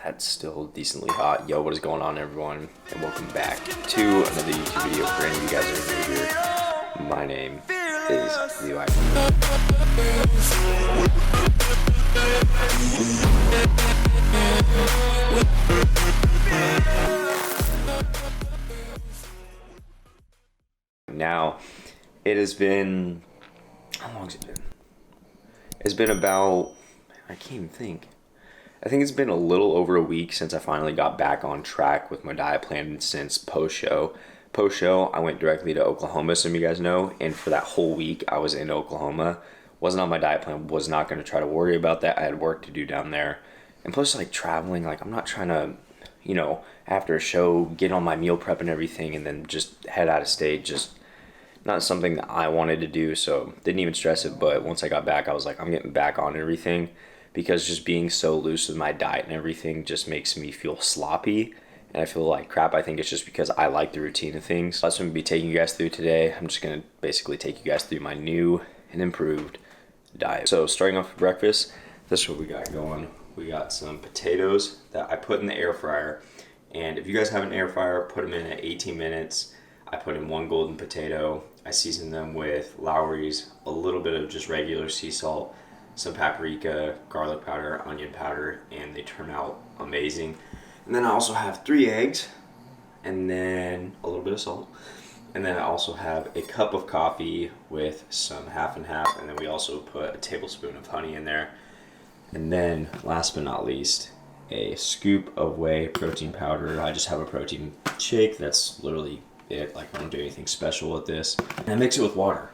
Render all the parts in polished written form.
That's still decently hot. Yo, what is going on, everyone? And welcome back to another YouTube video. For any of you guys that are new here, my name is Levi. Now, it has been, how long has it been? It's been about, I can't even think. I think it's been a little over a week since I finally got back on track with my diet plan since post-show. Post-show, I went directly to Oklahoma, some of you guys know, and for that whole week I was in Oklahoma. Wasn't on my diet plan, was not going to try to worry about that. I had work to do down there. And plus, like, traveling, like, I'm not trying to, you know, after a show, get on my meal prep and everything and then just head out of state. Just not something that I wanted to do, so didn't even stress it. But once I got back, I was like, I'm getting back on everything, because just being so loose with my diet and everything just makes me feel sloppy and I feel like crap. I think it's just because I like the routine of things. That's what I'm going to be taking you guys through today. I'm just going to basically take you guys through my new and improved diet. So starting off with breakfast, this is what we got going. We got some potatoes that I put in the air fryer, and if you guys have an air fryer, put them in at 18 minutes. I put in one golden potato. I seasoned them with Lowry's, a little bit of just regular sea salt, some paprika, garlic powder, onion powder, and they turn out amazing. And then I also have 3 eggs, and then a little bit of salt. And then I also have a cup of coffee with some half and half, and then we also put a tablespoon of honey in there. And then last but not least, a scoop of whey protein powder. I just have a protein shake. That's literally it. Like, I don't do anything special with this. And I mix it with water,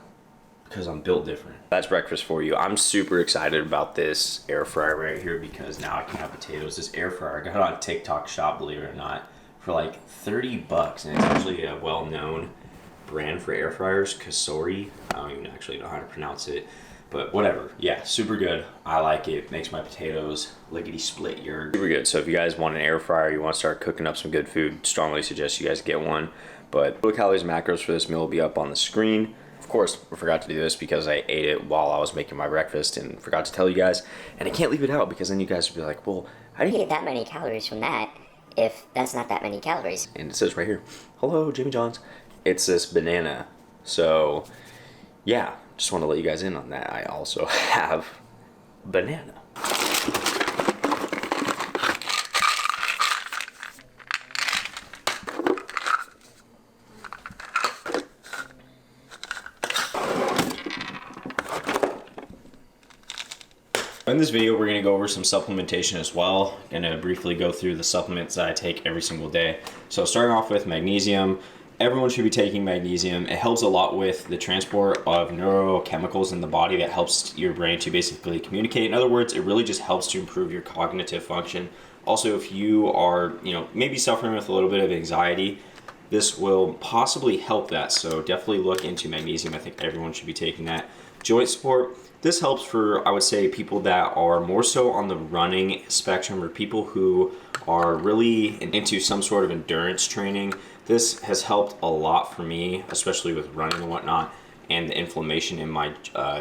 because I'm built different. That's breakfast for you. I'm super excited about this air fryer right here because now I can have potatoes. This air fryer, I got it on TikTok shop, believe it or not, for like 30 bucks. And it's actually a well-known brand for air fryers, Kasori. I don't even actually know how to pronounce it, but whatever. Yeah, super good. I like it. Makes my potatoes lickety split your super good. So if you guys want an air fryer, you want to start cooking up some good food, strongly suggest you guys get one. But the calories and macros for this meal will be up on the screen. Of course, I forgot to do this because I ate it while I was making my breakfast and forgot to tell you guys. And I can't leave it out because then you guys would be like, well, how do you get that many calories from that if that's not that many calories? And it says right here, hello, Jimmy John's. It's this banana. So, yeah, just want to let you guys in on that. I also have banana. In this video, we're going to go over some supplementation as well. I'm going to briefly go through the supplements that I take every single day. So starting off with magnesium. Everyone should be taking magnesium. It helps a lot with the transport of neurochemicals in the body that helps your brain to basically communicate. In other words, it really just helps to improve your cognitive function. Also, if you are, maybe suffering with a little bit of anxiety, this will possibly help that. So definitely look into magnesium. I think everyone should be taking that. Joint support. This helps for, I would say, people that are more so on the running spectrum or people who are really into some sort of endurance training. This has helped a lot for me, especially with running and whatnot, and the inflammation in my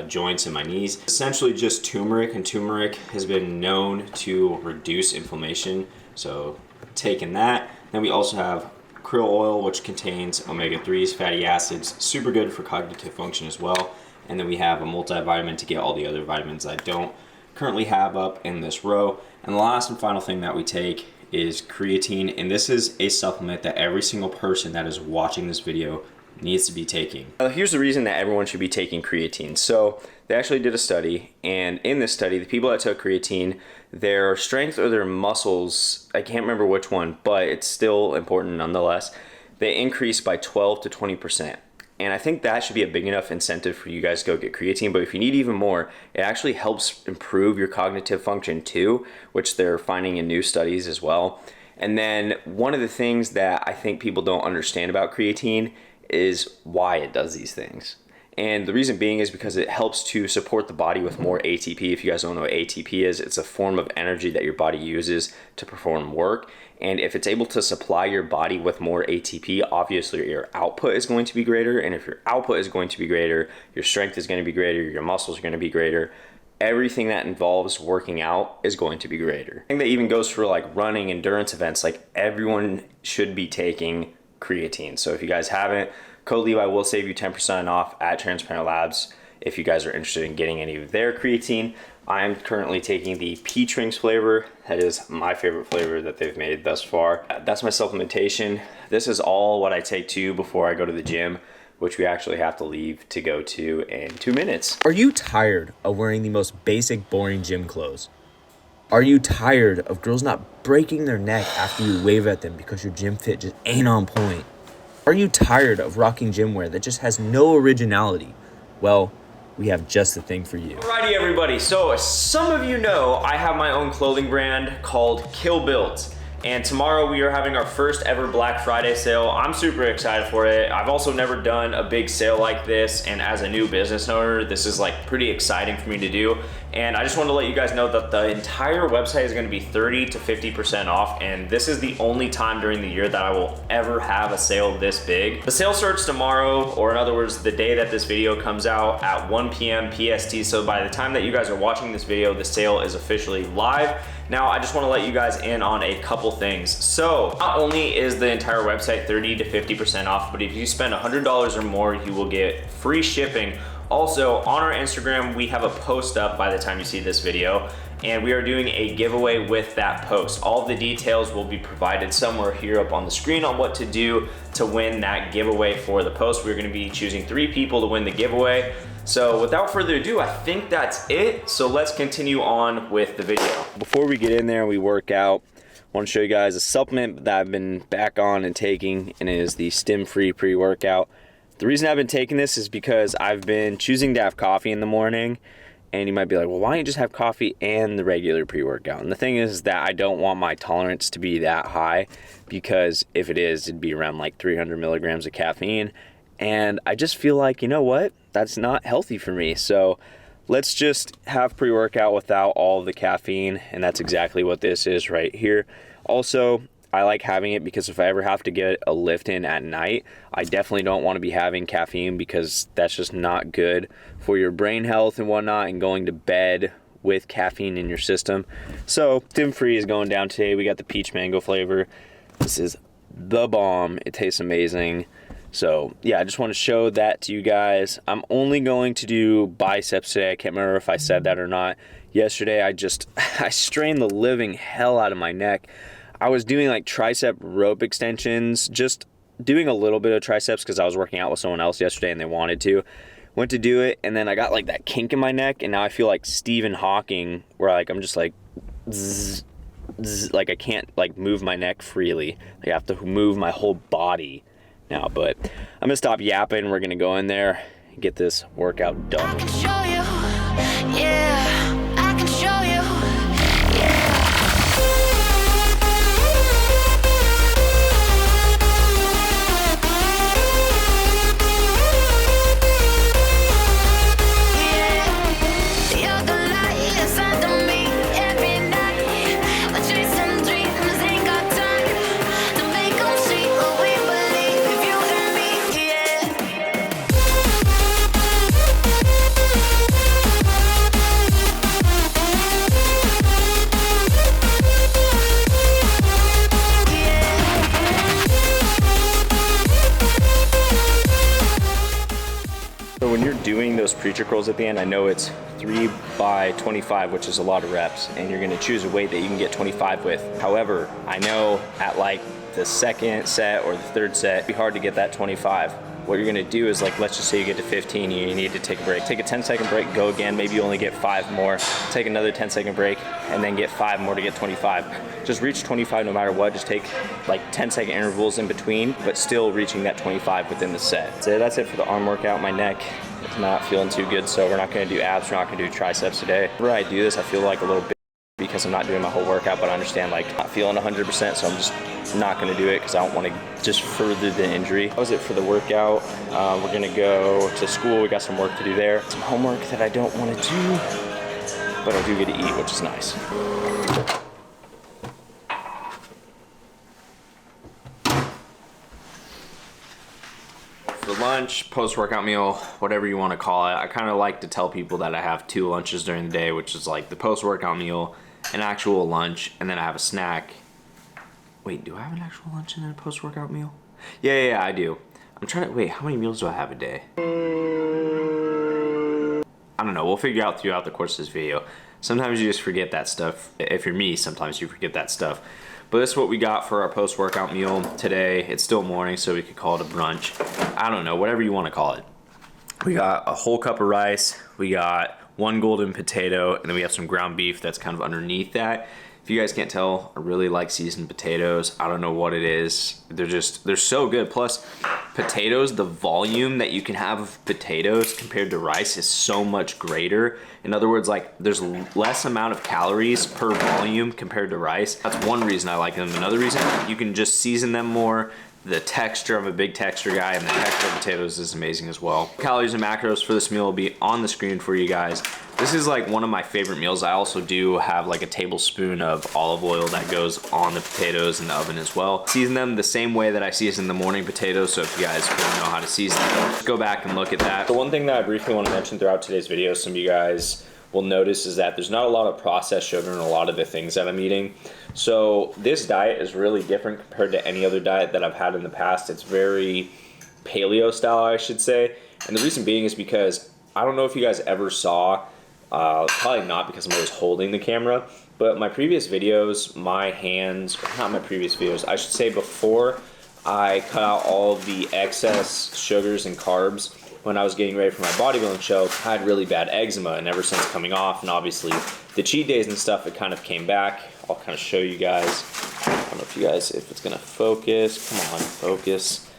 joints and my knees. Essentially just turmeric, and turmeric has been known to reduce inflammation. So taking that. Then we also have krill oil, which contains omega-3s, fatty acids, super good for cognitive function as well. And then we have a multivitamin to get all the other vitamins I don't currently have up in this row. And the last and final thing that we take is creatine. And this is a supplement that every single person that is watching this video needs to be taking. Here's the reason that everyone should be taking creatine. So they actually did a study, and in this study, the people that took creatine, their strength or their muscles, I can't remember which one, but it's still important nonetheless, they increased by 12 to 20%. And I think that should be a big enough incentive for you guys to go get creatine. But if you need even more, it actually helps improve your cognitive function too, which they're finding in new studies as well. And then one of the things that I think people don't understand about creatine is why it does these things. And the reason being is because it helps to support the body with more ATP. If you guys don't know what ATP is, it's a form of energy that your body uses to perform work. And if it's able to supply your body with more ATP, obviously your output is going to be greater. And if your output is going to be greater, your strength is going to be greater, your muscles are going to be greater. everything that involves working out is going to be greater. I think that even goes for like running endurance events. Like everyone should be taking creatine. So if you guys haven't, code Levi will save you 10% off at Transparent Labs if you guys are interested in getting any of their creatine. I'm currently taking the peach rings flavor. That is my favorite flavor that they've made thus far. That's my supplementation. This is all what I take too before I go to the gym, which we actually have to leave to go to in 2 minutes. Are you tired of wearing the most basic, boring gym clothes? Are you tired of girls not breaking their neck after you wave at them because your gym fit just ain't on point? Are you tired of rocking gym wear that just has no originality? Well, we have just the thing for you. Alrighty everybody, so as some of you know, I have my own clothing brand called KillBuillt. And tomorrow we are having our first ever Black Friday sale. I'm super excited for it. I've also never done a big sale like this, and as a new business owner, this is like pretty exciting for me to do. And I just wanted to let you guys know that the entire website is gonna be 30 to 50% off, and this is the only time during the year that I will ever have a sale this big. The sale starts tomorrow, or in other words, the day that this video comes out at 1 p.m. PST. So by the time that you guys are watching this video, the sale is officially live. Now, I just wanna let you guys in on a couple things. So, not only is the entire website 30 to 50% off, but if you spend $100 or more, you will get free shipping. Also, on our Instagram, we have a post up by the time you see this video, and we are doing a giveaway with that post. All of the details will be provided somewhere here up on the screen on what to do to win that giveaway for the post. We're gonna be choosing 3 people to win the giveaway. So without further ado, I think that's it. So let's continue on with the video. Before we get in there and we work out, I want to show you guys a supplement that I've been back on and taking, and it is the stim-free pre-workout. The reason I've been taking this is because I've been choosing to have coffee in the morning, and you might be like, well, why don't you just have coffee and the regular pre-workout? And the thing is that I don't want my tolerance to be that high, because if it is, it'd be around like 300 milligrams of caffeine. And I just feel like, you know what? That's not healthy for me. So let's just have pre-workout without all of the caffeine. And that's exactly what this is right here. Also, I like having it because if I ever have to get a lift in at night, I definitely don't want to be having caffeine, because that's just not good for your brain health and whatnot, and going to bed with caffeine in your system. So stim-free is going down today. We got the peach mango flavor. This is the bomb. It tastes amazing. So yeah, I just want to show that to you guys. I'm only going to do biceps today. I can't remember if I said that or not. Yesterday, I strained the living hell out of my neck. I was doing like tricep rope extensions, just doing a little bit of triceps because I was working out with someone else yesterday and they wanted to. Went to do it, and then I got like that kink in my neck, and now I feel like Stephen Hawking, where like I'm just like zzz, zzz, like I can't like move my neck freely. Like I have to move my whole body now. But I'm gonna stop yapping. We're gonna go in there and get this workout done. I can show you, yeah, I can show you, yeah. You're the light inside of me every night. We're chasing dreams, ain't got time to make them see what we believe. You and me, yeah. So when you're doing those preacher curls at the end, I know it's 3 by 25, which is a lot of reps, and you're gonna choose a weight that you can get 25 with. However, I know at like the second set or the third set, it'd be hard to get that 25. What you're gonna do is, like, let's just say you get to 15, you need to take a break. Take a 10-second break, go again, maybe you only get 5 more. Take another 10-second break, and then get 5 more to get 25. Just reach 25 no matter what. Just take like 10-second intervals in between, but still reaching that 25 within the set. So that's it for the arm workout. My neck is not feeling too good, so we're not gonna do abs, we're not gonna do triceps today. Whenever I do this, I feel like a little bit because I'm not doing my whole workout, but I understand like not feeling 100%, so I'm just not gonna do it because I don't want to just further the injury. That was it for the workout. We're gonna go to school. We got some work to do there. Some homework that I don't want to do, but I do get to eat, which is nice. for lunch, post-workout meal, whatever you want to call it. I kind of like to tell people that I have 2 lunches during the day, which is like the post-workout meal, an actual lunch, and then I have a snack. Wait, do I have an actual lunch and then a post-workout meal? Yeah, I do. I'm trying to, wait, how many meals do I have a day? I don't know, we'll figure out throughout the course of this video. Sometimes you just forget that stuff. If you're me, sometimes you forget that stuff. But this is what we got for our post-workout meal today. It's still morning, so we could call it a brunch. I don't know, whatever you want to call it. We got a whole cup of rice, we got 1 golden potato, and then we have some ground beef that's kind of underneath that. If you guys can't tell, I really like seasoned potatoes. I don't know what it is. They're so good. Plus, potatoes, the volume that you can have of potatoes compared to rice is so much greater. In other words, like there's less amount of calories per volume compared to rice. That's one reason I like them. Another reason, you can just season them more. The texture, I'm a big texture guy, and the texture of potatoes is amazing as well. Calories and macros for this meal will be on the screen for you guys. This is like one of my favorite meals. I also do have like a tablespoon of olive oil that goes on the potatoes in the oven as well. Season them the same way that I season the morning potatoes, so if you guys want to know how to season them, just go back and look at that. The one thing that I briefly want to mention throughout today's video, some of you guys will notice, is that there's not a lot of processed sugar in a lot of the things that I'm eating. So this diet is really different compared to any other diet that I've had in the past. It's very paleo style, I should say. And the reason being is because I don't know if you guys ever saw, probably not because I'm always holding the camera, but my previous videos, my hands, not my previous videos, I should say before I cut out all the excess sugars and carbs when I was getting ready for my bodybuilding show, I had really bad eczema, and ever since coming off, and obviously the cheat days and stuff, it kind of came back. I'll kind of show you guys. I don't know if it's gonna focus. Come on, focus.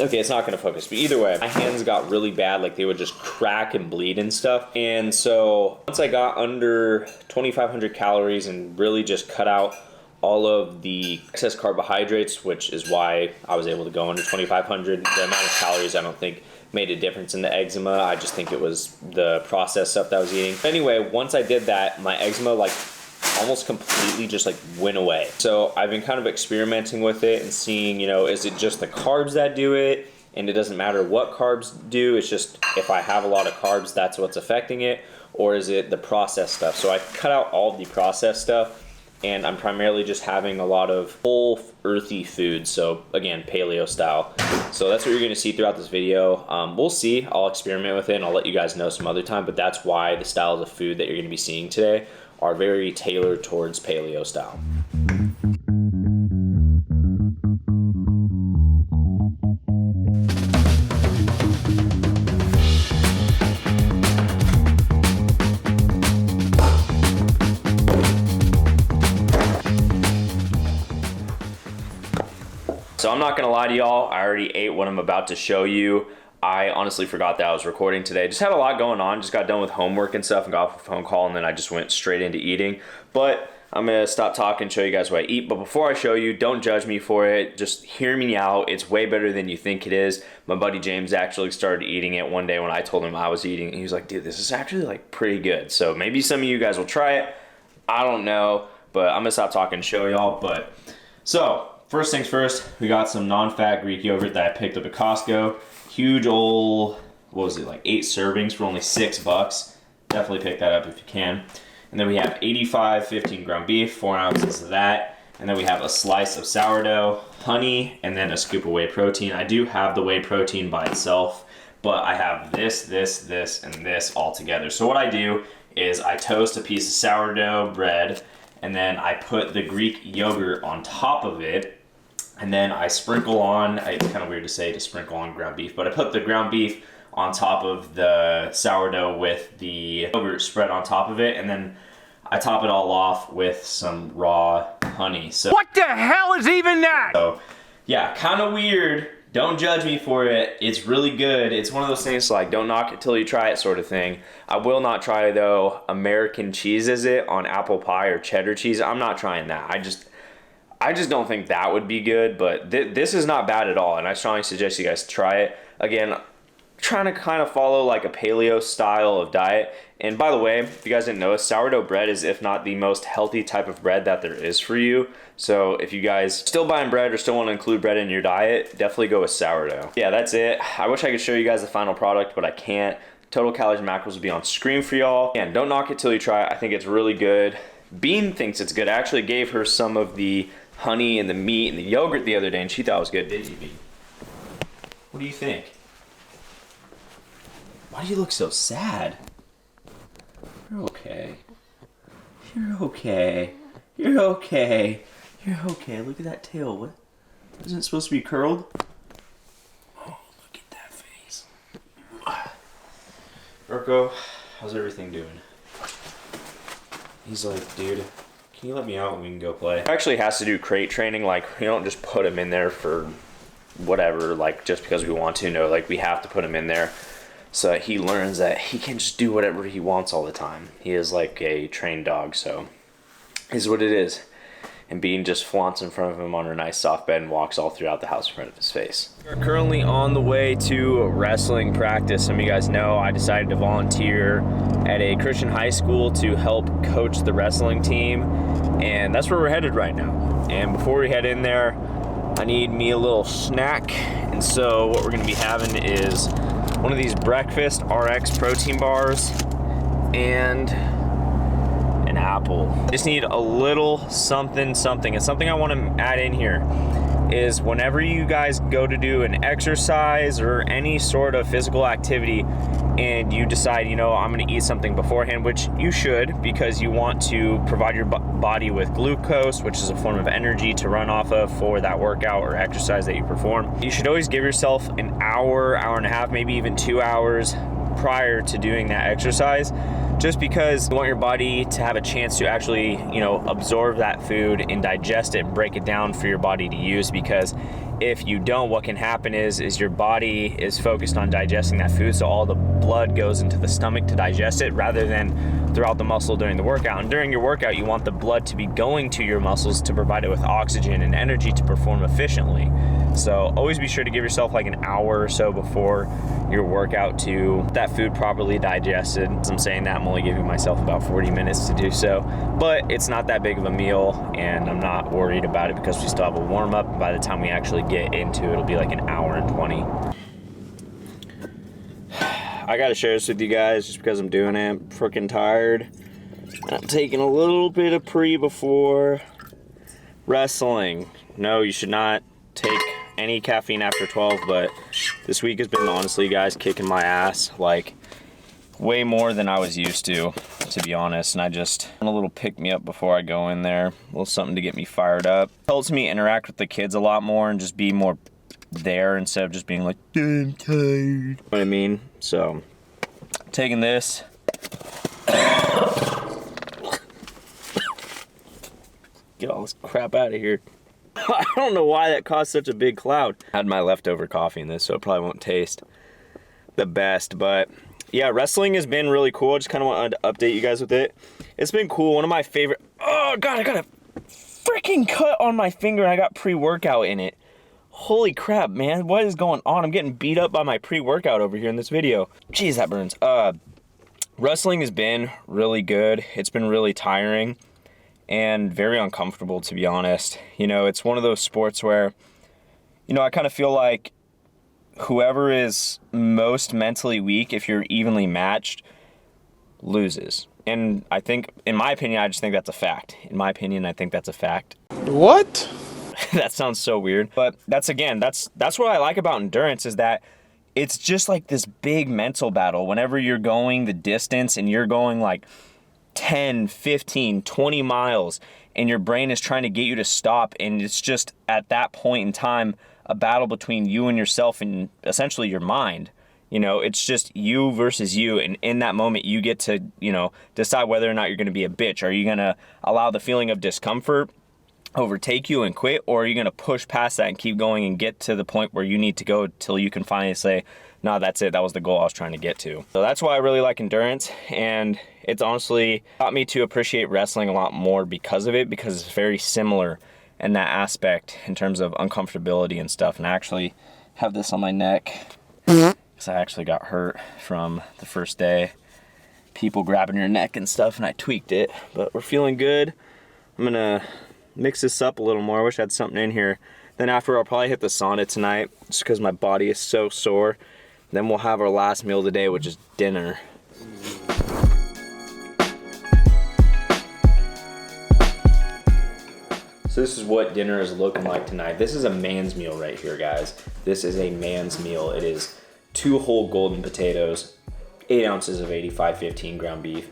Okay, it's not gonna focus, but either way, my hands got really bad, like they would just crack and bleed and stuff. And so once I got under 2,500 calories and really just cut out all of the excess carbohydrates, which is why I was able to go under 2,500. The amount of calories I don't think made a difference in the eczema. I just think it was the processed stuff that I was eating. Anyway, once I did that, my eczema like almost completely just like went away. So I've been kind of experimenting with it and seeing, you know, is it just the carbs that do it? And it doesn't matter what carbs do, it's just if I have a lot of carbs, that's what's affecting it, or is it the processed stuff? So I cut out all the processed stuff, and I'm primarily just having a lot of whole earthy foods, so again, paleo style. So that's what you're gonna see throughout this video. We'll see, I'll experiment with it and I'll let you guys know some other time, but that's why the styles of food that you're gonna be seeing today are very tailored towards paleo style. So I'm not gonna lie to y'all, I already ate what I'm about to show you. I honestly forgot that I was recording today. Just had a lot going on, just got done with homework and stuff and got off a phone call, and then I just went straight into eating. But I'm gonna stop talking and show you guys what I eat. But before I show you, don't judge me for it. Just hear me out. It's way better than you think it is. My buddy James actually started eating it one day when I told him I was eating. He was like, dude, this is actually like pretty good. So maybe some of you guys will try it. I don't know, but I'm gonna stop talking and show y'all. But so, first things first, we got some non-fat Greek yogurt that I picked up at Costco. Huge old, what was it, like 8 servings for only $6. Definitely pick that up if you can. And then we have 85 15 ground beef, 4 ounces of that. And then we have a slice of sourdough, honey, and then a scoop of whey protein. I do have the whey protein by itself, but I have this, and this all together. So what I do is I toast a piece of sourdough bread, and then I put the Greek yogurt on top of it. And then I sprinkle on, it's kind of weird to say to sprinkle on ground beef, but I put the ground beef on top of the sourdough with the yogurt spread on top of it. And then I top it all off with some raw honey. So what the hell is even that? So yeah, kind of weird. Don't judge me for it. It's really good. It's one of those things like don't knock it till you try it sort of thing. I will not try though American cheese, is it, on apple pie or cheddar cheese. I'm not trying that. I just don't think that would be good, but this is not bad at all, and I strongly suggest you guys try it. Again, trying to kind of follow like a paleo style of diet. And by the way, if you guys didn't know, sourdough bread is, if not the most healthy type of bread that there is for you. So if you guys still buying bread or still want to include bread in your diet, definitely go with sourdough. Yeah, that's it. I wish I could show you guys the final product, but I can't. Total calories and macros will be on screen for y'all. And don't knock it till you try it. I think it's really good. Bean thinks it's good. I actually gave her some of the honey and the meat and the yogurt the other day, and she thought it was good. Didn't you, Bean? What do you think? Why do you look so sad? You're okay. You're okay. You're okay. You're okay. Look at that tail. What? Isn't it supposed to be curled? Oh, look at that face. Urko, how's everything doing? He's like, dude, can you let me out and we can go play? He actually has to do crate training. Like, we don't just put him in there for whatever, like, just because we want to. No, like, we have to put him in there so that he learns that he can just do whatever he wants all the time. He is like a trained dog, so is what it is. And Bean just flaunts in front of him on her nice soft bed and walks all throughout the house in front of his face. We're currently on the way to wrestling practice. Some of you guys know I decided to volunteer at a Christian high school to help coach the wrestling team, and that's where we're headed right now. And before we head in there, I need me a little snack, and so what we're gonna be having is one of these breakfast RX protein bars and an apple. I just need a little something. And something I want to add in here is whenever you guys go to do an exercise or any sort of physical activity and you decide, you know, I'm going to eat something beforehand, which you should, because you want to provide your body with glucose, which is a form of energy to run off of for that workout or exercise that you perform. You should always give yourself an hour, hour and a half, maybe even 2 hours prior to doing that exercise, just because you want your body to have a chance to actually, you know, absorb that food and digest it and break it down for your body to use. Because if you don't, what can happen is your body is focused on digesting that food, so all the blood goes into the stomach to digest it rather than throughout the muscle during the workout. And during your workout, you want the blood to be going to your muscles to provide it with oxygen and energy to perform efficiently. So always be sure to give yourself like an hour or so before your workout to get that food properly digested. As I'm saying that, I'm only giving myself about 40 minutes to do so, but it's not that big of a meal and I'm not worried about it because we still have a warm up. By the time we actually get into it, it'll be like an hour and 20. I gotta share this with you guys just because I'm doing it. I'm freaking tired. I'm taking a little bit of before wrestling. No, you should not take any caffeine after 12, but this week has been, honestly, guys, kicking my ass like way more than I was used to be honest. And I just want a little pick me up before I go in there, a little something to get me fired up. It helps me interact with the kids a lot more and just be more there instead of just being like, I'm tired. You know what I mean? So taking this. Get all this crap out of here. I don't know why that caused such a big cloud. I had my leftover coffee in this, so it probably won't taste the best. But yeah, wrestling has been really cool. I just kind of wanted to update you guys with it. It's been cool. One of my favorite... Oh, God, I got a freaking cut on my finger and I got pre-workout in it. Holy crap, man. What is going on? I'm getting beat up by my pre-workout over here in this video. Jeez, that burns. Wrestling has been really good. It's been really tiring and very uncomfortable, to be honest. You know, it's one of those sports where, you know, I kind of feel like whoever is most mentally weak, if you're evenly matched, loses. And I think, in my opinion, I just think that's a fact. In my opinion, I think that's a fact. What? That sounds so weird. But that's what I like about endurance, is that it's just like this big mental battle. Whenever you're going the distance and you're going like 10, 15, 20 miles and your brain is trying to get you to stop, and it's just at that point in time a battle between you and yourself and essentially your mind. You know, it's just you versus you, and in that moment you get to, you know, decide whether or not you're going to be a bitch. Are you going to allow the feeling of discomfort overtake you and quit, or are you going to push past that and keep going and get to the point where you need to go till you can finally say, no, that's it, that was the goal I was trying to get to. So that's why I really like endurance, and it's honestly taught me to appreciate wrestling a lot more because of it, because it's very similar in that aspect in terms of uncomfortability and stuff. And I actually have this on my neck. because I actually got hurt from the first day. People grabbing your neck and stuff, and I tweaked it, but we're feeling good. I'm gonna mix this up a little more. I wish I had something in here. Then after, I'll probably hit the sauna tonight, just because my body is so sore. Then we'll have our last meal of the day, which is dinner. So this is what dinner is looking like tonight. This is a man's meal right here, guys. This is a man's meal. It is 2 whole golden potatoes, 8 ounces of 85/15 ground beef,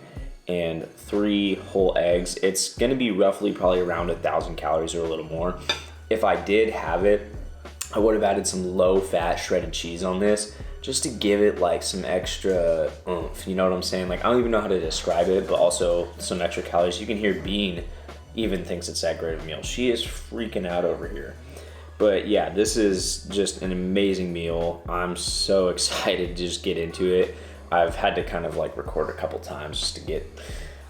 and 3 whole eggs. It's gonna be roughly probably around 1,000 calories or a little more. If I did have it, I would have added some low-fat shredded cheese on this, just to give it like some extra oomph. You know what I'm saying? Like, I don't even know how to describe it, but also some extra calories. You can hear Bean even thinks it's that great of a meal. She is freaking out over here. But yeah, this is just an amazing meal. I'm so excited to just get into it. I've had to kind of like record a couple times just to get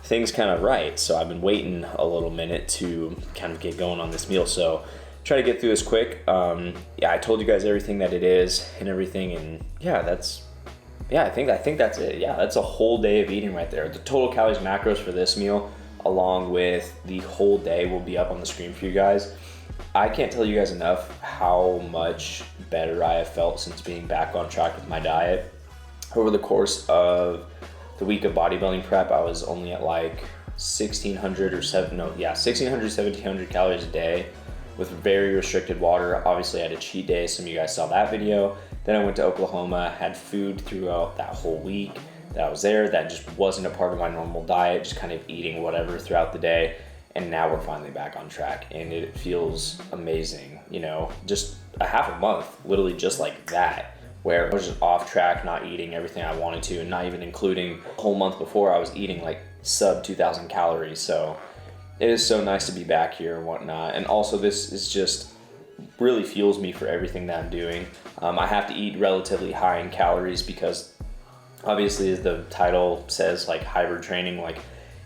things kind of right. So I've been waiting a little minute to kind of get going on this meal. So try to get through this quick. Yeah, I told you guys everything that it is and everything. And yeah, I think that's it. Yeah, that's a whole day of eating right there. The total calories macros for this meal, along with the whole day, will be up on the screen for you guys. I can't tell you guys enough how much better I have felt since being back on track with my diet. Over the course of the week of bodybuilding prep, I was only at like 1,700 calories a day with very restricted water. Obviously, I had a cheat day. Some of you guys saw that video. Then I went to Oklahoma, had food throughout that whole week that I was there that just wasn't a part of my normal diet, just kind of eating whatever throughout the day. And now we're finally back on track, and it feels amazing. You know, just a half a month, literally just like that, where I was just off track, not eating everything I wanted to, and not even including a whole month before I was eating like sub 2,000 calories. So it is so nice to be back here and whatnot. And also, this is just really fuels me for everything that I'm doing. I have to eat relatively high in calories because obviously, as the title says, like hybrid training, like,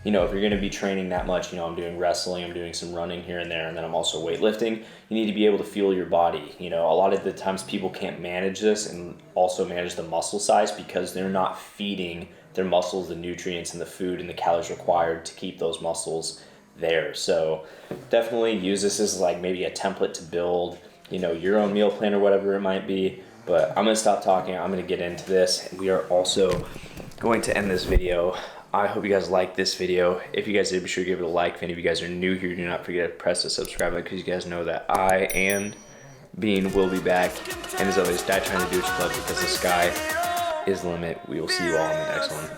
you know, if you're going to be training that much, you know, I'm doing wrestling, I'm doing some running here and there, and then I'm also weightlifting. You need to be able to fuel your body. You know, a lot of the times people can't manage this and also manage the muscle size because they're not feeding their muscles the nutrients and the food and the calories required to keep those muscles there. So definitely use this as like maybe a template to build, you know, your own meal plan or whatever it might be. But I'm going to stop talking. I'm going to get into this. We are also going to end this video. I hope you guys liked this video. If you guys did, be sure to give it a like. If any of you guys are new here, do not forget to press the subscribe button because you guys know that I and Bean will be back. And as always, die trying to do what you love because the sky is the limit. We will see you all in the next one.